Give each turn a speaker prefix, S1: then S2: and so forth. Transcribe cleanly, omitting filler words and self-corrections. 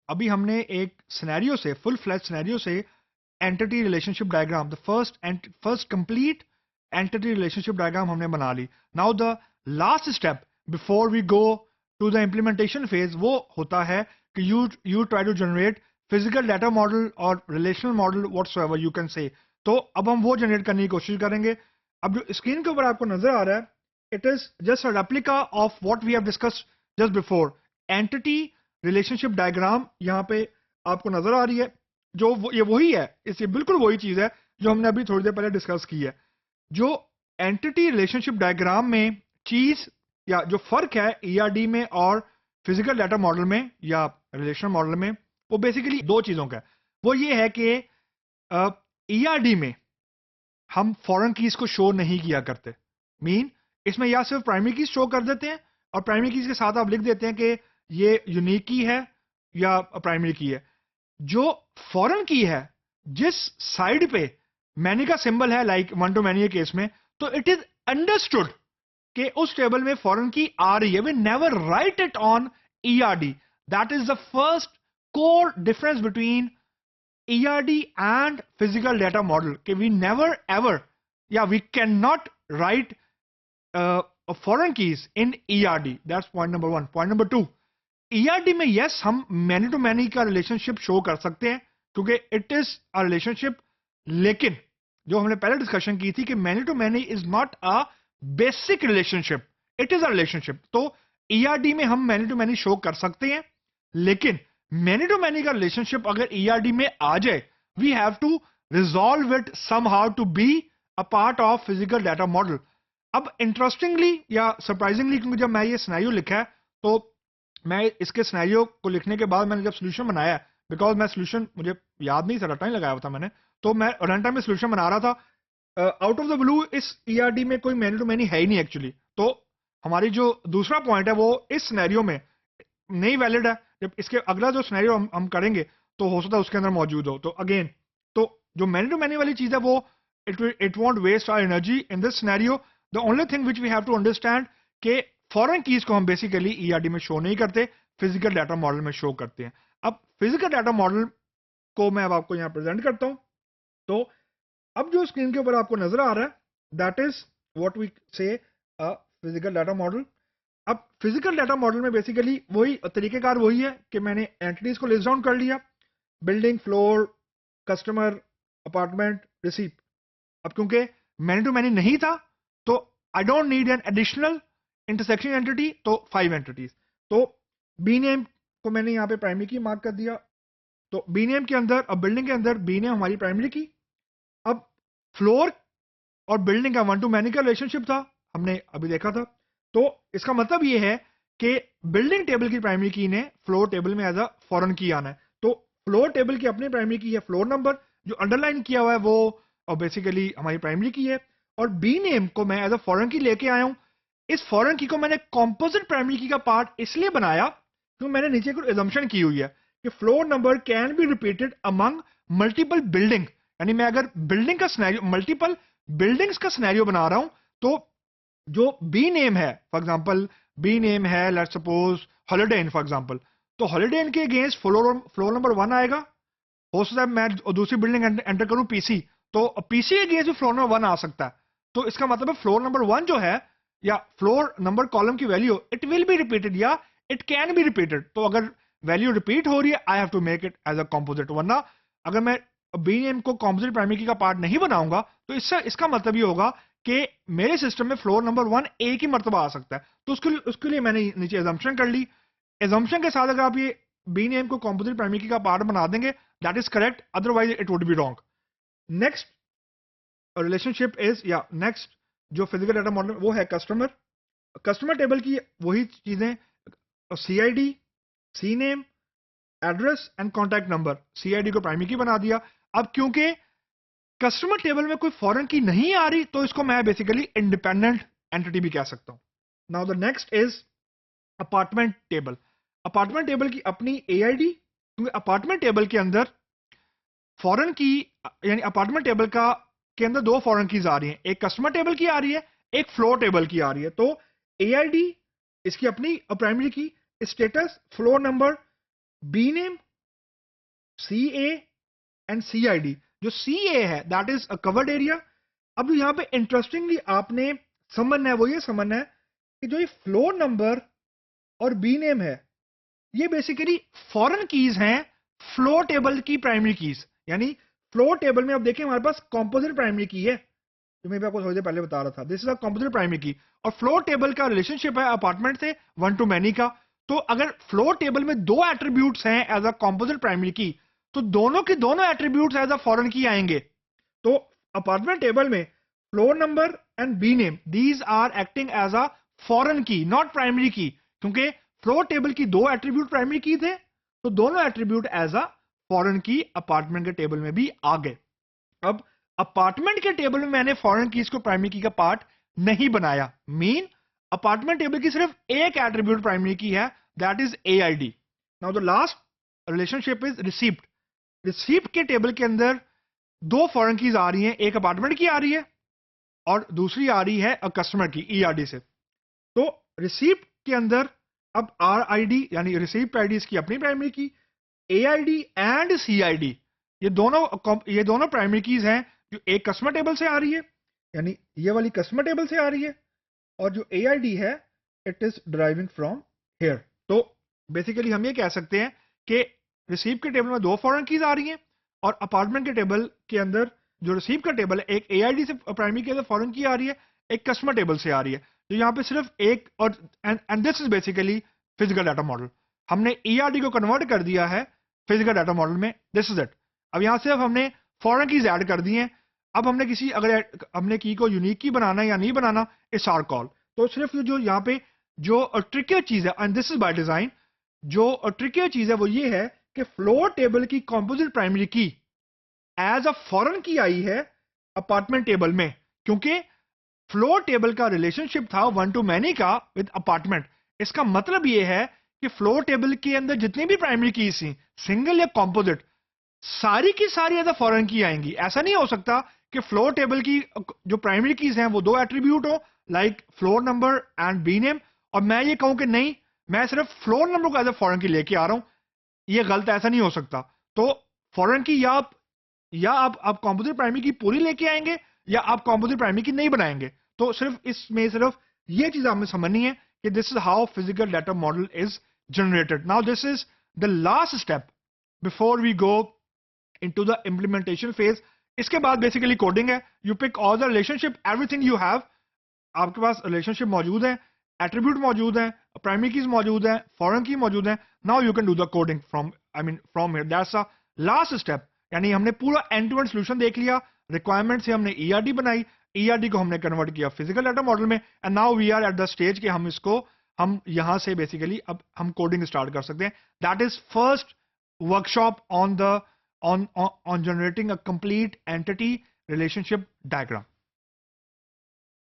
S1: अभी हमने एक सिनेरियो से, फुल फ्लैश सिनेरियो से entity relationship diagram, the first complete entity relationship diagram हमने बना ली. Now the last step before we go to the implementation phase वो होता है कि you try to generate physical data model और relational model whatsoever you can say. तो अब हम वो जनरेट करने की कोशिश करेंगे. अब जो स्क्रीन के ऊपर आपको नजर आ रहा है, it is just a replica of what we have discussed just before. Entity relationship diagram यहाँ पे आपको नजर आ रही है, ये वही है, ये बिल्कुल वही चीज है जो हमने अभी थोड़ी देर पहले डिस्कस की है. जो एंटिटी रिलेशनशिप डायग्राम में चीज या जो फर्क है ईआरडी में और फिजिकल डाटा मॉडल में या रिलेशनल मॉडल में, वो बेसिकली दो चीजों का है. वो ये है कि ईआरडी में हम फॉरेन कीज को शो नहीं किया करते. इसमें या सिर्फ प्राइमरी कीज शो कर देते हैं और प्राइमरी कीज के साथ आप लिख देते हैं कि ये यूनिक की है या प्राइमरी की है. जो फॉरेन की है, जिस साइड पे मैनी का सिंबल है, like one two many case में, तो इट इज अंडरस्टूड कि उस टेबल में फॉरेन की आ रही है. We never write it on ERD. That is the first core difference between ERD and physical data model. कि वी नेवर एवर या we can not write foreign keys in ERD. That's point number one. Point number two, ERD में yes हम many to many का relationship show कर सकते हैं क्योंकि it is a relationship, लेकिन जो हमने पहले डिस्कशन की थी कि many to many is not a basic relationship, it is a relationship. तो ईआरडी में हम मैनी टू मैनी शो कर सकते हैं, लेकिन मैनी टू मैनी का रिलेशनशिप अगर ईआरडी में आ जाए, we have to resolve it somehow to be a part of physical data model. अब इंटरेस्टिंगली या सरप्राइजिंगली, क्योंकि जब मैं ये सिनेरियो लिखा है तो मैं इसके सिनेरियो को लिखने के बाद मैंने जब सोल्यूशन बनाया, बिकॉज मैं सोल्यूशन मुझे याद नहीं था, रटा नहीं लगाया हुआ था मैंने, तो मैं रन टाइम में सोल्यूशन बना रहा था. आउट ऑफ द ब्लू इस ईआरडी में कोई मैनी टू मैनी है ही नहीं एक्चुअली. तो हमारी जो दूसरा पॉइंट है वो इस सिनेरियो में नहीं वैलिड है. जब इसके अगला जो सिनेरियो हम करेंगे तो हो सकता है उसके अंदर मौजूद हो. तो अगेन, तो जो मैनी टू मैनी वाली चीज है वो it won't waste our energy in this scenario. The only thing which we have to understand के फॉरेन कीज को हम बेसिकली ईआरडी में शो नहीं करते, फिजिकल डाटा मॉडल में शो करते हैं. अब फिजिकल डाटा मॉडल को मैं अब आपको यहां प्रेजेंट करता हूं. तो अब जो स्क्रीन के ऊपर आपको नजर आ रहा है, दैट इज व्हाट वी से अ फिजिकल डाटा मॉडल. अब फिजिकल डाटा मॉडल में बेसिकली वही तरीकेकार वही है कि मैंने एंटिटीज को लिस्ट डाउन कर लिया, building, floor, customer, apartment, receipt. अब क्योंकि मैनी टू मैनी नहीं था तो I don't need an additional intersection entity, तो 5 एंटिटीज. तो बी नेम को मैंने यहां पे प्राइमरी की मार्क कर दिया. तो बी नेम के अंदर, अब बिल्डिंग के अंदर बी नेम हमारी प्राइमरी की. अब फ्लोर और बिल्डिंग का वन टू मैनी का रिलेशनशिप था, हमने अभी देखा था. तो इसका मतलब ये है कि बिल्डिंग टेबल की प्राइमरी की ने फ्लोर टेबल में एज अ फॉरेन की आना है. तो फ्लोर टेबल की अपनी प्राइमरी की है फ्लोर नंबर, जो अंडरलाइन किया हुआ है वो बेसिकली हमारी प्राइमरी की है. और बी नेम को मैं एज अ फॉरेन की लेके आया हूं. इस फॉरेन की को मैंने कॉम्पोजिट प्राइमरी की का पार्ट इसलिए बनाया क्योंकि मैंने नीचे कुछ एजम्पशन की हुई है कि floor number can be repeated among multiple building. यानी मैं अगर बिल्डिंग का सिनेरियो, मल्टीपल बिल्डिंग्स का सिनेरियो बना रहा हूं, तो जो बी नेम है, फॉर एग्जांपल बी नेम है let's suppose holiday in for example, तो हॉलिडे इन के अगेंस्ट फ्लोर नंबर 1 आएगा. हो सकता है मैं दूसरी बिल्डिंग एंटर करूं पीसी, तो पीसी के अगेंस्ट भी फ्लोर नंबर 1 आ सकता है. तो इसका मतलब है फ्लोर नंबर 1 जो है या फ्लोर नंबर कॉलम की value, it will be repeated या इट कैन बी रिपीटेड. तो अगर वैल्यू रिपीट हो रही है, I have to make it as a composite. वरना अगर मैं बी नेम को कॉम्पोजिट प्राइमरी की का पार्ट नहीं बनाऊंगा तो इसका मतलब ये होगा कि मेरे सिस्टम में फ्लोर नंबर 1 एक ही मर्तबा आ सकता है. तो उसके लिए मैंने नीचे एजम्पशन कर ली. एजम्पशन के साथ अगर आप ये बी नेम को कॉम्पोजिट प्राइमरी की का पार्ट बना देंगे, that is correct, otherwise it would be wrong. Next relationship is या नेक्स्ट जो फिजिकल डाटा मॉडल वो है कस्टमर. कस्टमर टेबल की वही चीजें, CID, C name, address and contact number. CID को प्राइमरी की बना दिया. अब क्योंकि कस्टमर टेबल में कोई फॉरेन की नहीं आ रही, तो इसको मैं बेसिकली इंडिपेंडेंट एंटिटी भी कह सकता हूं. Now the next is apartment table. Apartment table की अपनी एआईडी, क्योंकि अपार्टमेंट टेबल के अंदर फॉरेन की, यानी अपार्टमेंट टेबल का के अंदर दो फॉरेन कीज आ रही हैं, एक कस्टमर टेबल की आ रही है, एक फ्लोर टेबल की आ रही है. तो एआईडी इसकी अपनी primary key, status, floor number, B name CA and CID। जो CA है that is a covered area. अब यहाँ पे इंटरेस्टिंगली आपने समझना है, वो ये समझना है कि जो ये फ्लोर नंबर और बी नेम है, ये बेसिकली फॉरेन कीज हैं फ्लोर टेबल की प्राइमरी कीज। यानी फ्लोर टेबल में आप देखें हमारे पास कॉम्पोजिट प्राइमरी की है, जो मैं आपको थोड़ी देर पहले बता रहा था, this is a composite primary की। और फ्लोर टेबल का रिलेशनशिप है अपार्टमेंट से वन टू मैनी का। तो अगर फ्लोर टेबल में दो एट्रीब्यूट्स हैं एज अ कॉम्पोजिट प्राइमरी की, तो दोनों के दोनों attributes as a foreign key आएंगे। तो अपार्टमेंट टेबल में floor number and B name, these are acting as a foreign key, not primary key, क्योंकि फ्लोर टेबल की दो एट्रीब्यूट प्राइमरी की थे, तो दोनों एट्रीब्यूट एज अ फॉरेन की अपार्टमेंट के टेबल में भी आ गए। अब अपार्टमेंट के टेबल में मैंने फॉरेन कीज को प्राइमरी की का पार्ट नहीं बनाया। मीन अपार्टमेंट टेबल की सिर्फ एक एट्रीब्यूट प्राइमरी की है, that is AID। Now the last relationship is receipt. Receipt के टेबल के अंदर दो फॉरेन कीज आ रही हैं, एक अपार्टमेंट की आ रही है और दूसरी आ रही है कस्टमर की ERD से। तो रिसीप्ट के अंदर अब RID यानी रिसीप्ट आईडी इसकी अपनी प्राइमरी की, AID एंड CID ये दोनों प्राइमरी कीज हैं जो एक कस्टमर टेबल से आ रही है, यानी ये वाली कस्टमर टेबल से आ रही है, और जो AID है it is driving from here. तो बेसिकली हम ये कह सकते हैं कि रिसीव के टेबल में दो फॉरेन कीज आ रही हैं और अपार्टमेंट के टेबल के अंदर जो रिसीव का टेबल है एक AID से प्राइमरी के अंदर फॉरेन की आ रही है, एक कस्टमर टेबल से आ रही है। तो यहाँ पे सिर्फ एक और and this is basically physical data model. हमने ERD को कन्वर्ट कर दिया है फिजिकल डाटा मॉडल में, दिस इज इट। अब यहाँ सिर्फ हमने फॉरेन कीज ऐड कर दी हैं। अब हमने अगर हमने की को यूनिक की बनाना या नहीं बनाना, इट्स आवर कॉल। तो सिर्फ जो यहाँ पे जो ट्रिकियर चीज है, and this is by design, जो ट्रिकियर चीज है वो ये है कि फ्लोर टेबल की कॉम्पोजिट प्राइमरी की एज अ फॉरेन की आई है अपार्टमेंट टेबल में, क्योंकि फ्लोर टेबल का रिलेशनशिप था वन टू मैनी का विद अपार्टमेंट। इसका मतलब यह है कि फ्लोर टेबल के अंदर जितनी भी प्राइमरी कीज थी, सिंगल या कॉम्पोजिट, सारी की सारी एज अ फॉरेन की आएंगी। ऐसा नहीं हो सकता कि फ्लोर टेबल की जो प्राइमरी कीज हैं वो दो एट्रीब्यूट हो, like floor number and B name, और मैं ये कहूं कि नहीं मैं सिर्फ फ्लोर नंबर को एज अ फॉरेन की लेके आ रहा हूं। ये गलत, ऐसा नहीं हो सकता। तो फॉरेन की या आप कॉम्पोजिट प्राइमरी की पूरी लेके आएंगे या आप कॉम्पोजिट प्राइमरी की नहीं बनाएंगे। तो सिर्फ इसमें सिर्फ ये चीज हमें समझनी है कि this is how physical data model is generated. Now this is the last step before we go into the implementation phase. इसके बाद बेसिकली कोडिंग है। You pick all the relationship, everything you have, आपके पास relationship मौजूद है, attribute मौजूद है, primary keys मौजूद है, फॉरेन की मौजूद है। Now you can do the coding from here, that's a last step. यानी हमने पूरा एंड टू एंड सोल्यूशन देख लिया। रिक्वायरमेंट से हमने ERD बनाई, ERD को हमने कन्वर्ट किया फिजिकल डाटा मॉडल में, and now we are at the stage कि हम यहां से बेसिकली अब हम कोडिंग स्टार्ट कर सकते हैं। That is first workshop on generating a complete entity relationship diagram.